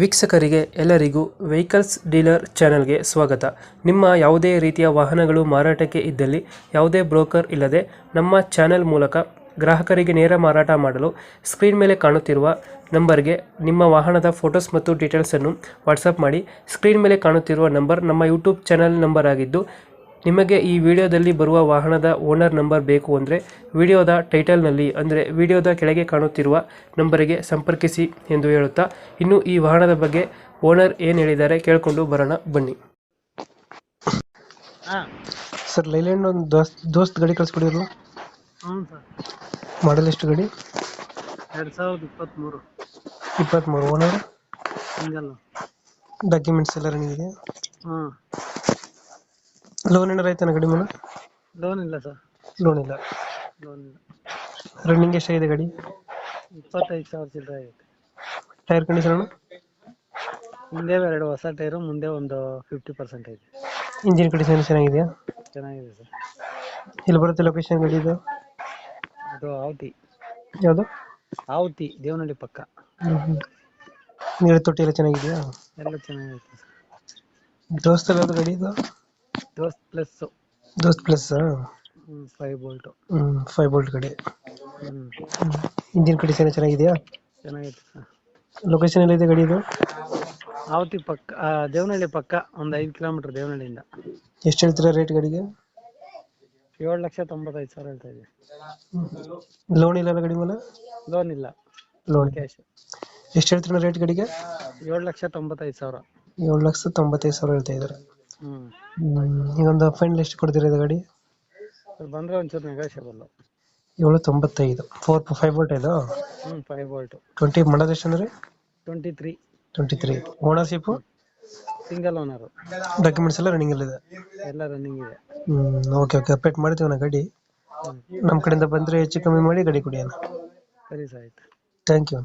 ವೀಕ್ಷಕರಿಗೆ ಎಲ್ಲರಿಗೂ vehicles dealer ಚಾನೆಲ್ಗೆ ಸ್ವಾಗತ. ನಿಮ್ಮ ಯಾವುದೇ ರೀತಿಯ ವಾಹನಗಳು ಮಾರಾಟಕ್ಕೆ ಇದ್ದಲ್ಲಿ ಯಾವುದೇ ಬ್ರೋಕರ್ ಇಲ್ಲದೆ ನಮ್ಮ ಚಾನೆಲ್ ಮೂಲಕ ಗ್ರಾಹಕರಿಗೆ ನೇರ ಮಾರಾಟ ಮಾಡಲು ಸ್ಕ್ರೀನ್ ಮೇಲೆ ಕಾಣುತ್ತಿರುವ ನಂಬರ್ಗೆ ನಿಮ್ಮ ವಾಹನದ ಫೋಟೋಸ್ ಮತ್ತು ಡೀಟೇಲ್ಸನ್ನು ವಾಟ್ಸಪ್ ಮಾಡಿ. ಸ್ಕ್ರೀನ್ ಮೇಲೆ ಕಾಣುತ್ತಿರುವ ನಂಬರ್ ನಮ್ಮ ಯೂಟ್ಯೂಬ್ ಚಾನೆಲ್ ನಂಬರ್ ಆಗಿದ್ದು, ನಿಮಗೆ ಈ ವಿಡಿಯೋದಲ್ಲಿ ಬರುವ ವಾಹನದ ಓನರ್ ನಂಬರ್ ಬೇಕು ಅಂದರೆ ವಿಡಿಯೋದ ಟೈಟಲ್ನಲ್ಲಿ ಅಂದರೆ ವಿಡಿಯೋದ ಕೆಳಗೆ ಕಾಣುತ್ತಿರುವ ನಂಬರಿಗೆ ಸಂಪರ್ಕಿಸಿ ಎಂದು ಹೇಳುತ್ತಾ, ಇನ್ನು ಈ ವಾಹನದ ಬಗ್ಗೆ ಓನರ್ ಏನು ಹೇಳಿದ್ದಾರೆ ಕೇಳಿಕೊಂಡು ಬರೋಣ ಬನ್ನಿ. ಸರ್, ಲೈಲ್ಯಾಂಡ್ ಒಂದು ದೋಸ್ತ್ ಗಾಡಿ ಕಳಿಸ್ಕೊಡಿರಲ್ಲ? ಹ್ಞೂ ಸರ್. ಮಾಡಲ್ ಎಷ್ಟು ಗಾಡಿ? 2023. 23. ಓನರ್? ಸಿಂಗಲ್. ಡಾಕ್ಯುಮೆಂಟ್ಸ್ ಎಲ್ಲ ರನ್ನಿಂಗ್ ಇದೆಯಾ? ಹ್ಞೂ. ಲೋನ್ ಏನಾರ ಆಯ್ತಾನ ಗಾಡಿ ಮೇಲೆ? ಲೋನ್ ಇಲ್ಲ ಸರ್. ಲೋನ್ ಇಲ್ಲ. ಲೋನ್ ಇಲ್ಲ. ರನ್ನಿಂಗ್ ಎಷ್ಟಾಗಿದೆ ಗಾಡಿ? 25,000 ಚಿಲ್ಲರೆ ಆಗೈತೆ. Tyre condition? ಹಿಂದೆ 2 ಹೊಸ ಟೈರು, ಮುಂದೆ ಒಂದು 50% ಐತೆ. ಇಂಜಿನ್ ಕಂಡೀಷನ್ ಚೆನ್ನಾಗಿದೆಯಾ? ಚೆನ್ನಾಗಿದೆ ಸರ್. ಇಲ್ಲಿ ಬರುತ್ತೆ ಲೊಕೇಶನ್ ಗಾಡಿ ಇದು? ಅದು ಆವತಿ. ಯಾವುದು? ಆವತಿ, ದೇವನಹಳ್ಳಿ ಪಕ್ಕ. ನೀರು ತೊಟ್ಟಿ ಎಲ್ಲ ಚೆನ್ನಾಗಿದೆಯಾ? ಎಲ್ಲ ಚೆನ್ನಾಗೈತೆ ಸರ್. ದೋಸ್ತ ಯಾವ್ದು ಗಾಡಿ ಇದು? ದೋಸ್ತ್ ಪ್ಲಸ್. ದೋಸ್ತ್ ಪ್ಲಸ್? 5 ಬೋಲ್ಟು. 5 ಬೋಲ್ಟ್ ಗಾಡಿ. ಹ್ಞೂ. ಇಂಜಿನ್ ಕಂಡೀಷನ್ ಚೆನ್ನಾಗಿದೆಯಾ? ಚೆನ್ನಾಗೈತೆ ಸರ್. ಲೊಕೇಶನ್ ಎಲ್ಲಿದೆ ಗಾಡಿ ಇದು? ಆವತಿ ಪಕ್ಕ, ದೇವನಹಳ್ಳಿ ಪಕ್ಕ, ಒಂದು 5 ಕಿಲೋಮೀಟ್ರ್ ದೇವನಹಳ್ಳಿಯಿಂದ. ಎಷ್ಟು ಹೇಳ್ತೀರಾ ರೇಟ್ ಗಾಡಿಗೆ? 7,95,000 ಹೇಳ್ತಾ ಇದೆ. ಲೋನ್ ಇಲ್ಲ ಗಾಡಿ ಮೇಲೆ? ಲೋನ್ ಇಲ್ಲ. Loan cash. ಎಷ್ಟು ಹೇಳ್ತೀರಾ ರೇಟ್ ಗಾಡಿಗೆ? 7,95,000. 7,95,000 ಹೇಳ್ತಾ ಇದ್ದಾರೆ. ಹ್ಞೂ. ಈಗ ಒಂದು ಫೈನಲ್ ಎಷ್ಟು ಕೊಡ್ತೀರಾ ಇದು ಗಾಡಿ? ಬಂದರೆ ಒಂಚೂರು ನೆಗೋಷಿಯಬಲ್. 795. 5 ಬೋಲ್ಟ್ ಇದು? 5 ಬೋಲ್ಟು. 20 ಮಾಡೋದು ಎಷ್ಟು ಅಂದ್ರೆ? 23. 23. ಓನರ್ಶಿಪ್? Single owner. ಡಾಕ್ಯುಮೆಂಟ್ಸ್ ಎಲ್ಲ ರನ್ನಿಂಗ್ ಇದೆ? ಎಲ್ಲ ರನ್ನಿಂಗ್ ಇದೆ. ಓಕೆ ಅಪ್ಡೇಟ್ ಮಾಡ್ತೀವಿ ನಾ ಗಾಡಿ. ನಮ್ಮ ಕಡೆಯಿಂದ ಬಂದರೆ ಹೆಚ್ಚು ಕಮ್ಮಿ ಮಾಡಿ ಗಾಡಿ ಕೊಡಿ ಅಣ್ಣ. ಸರಿ ಸರ್, ಆಯ್ತು. Thank you.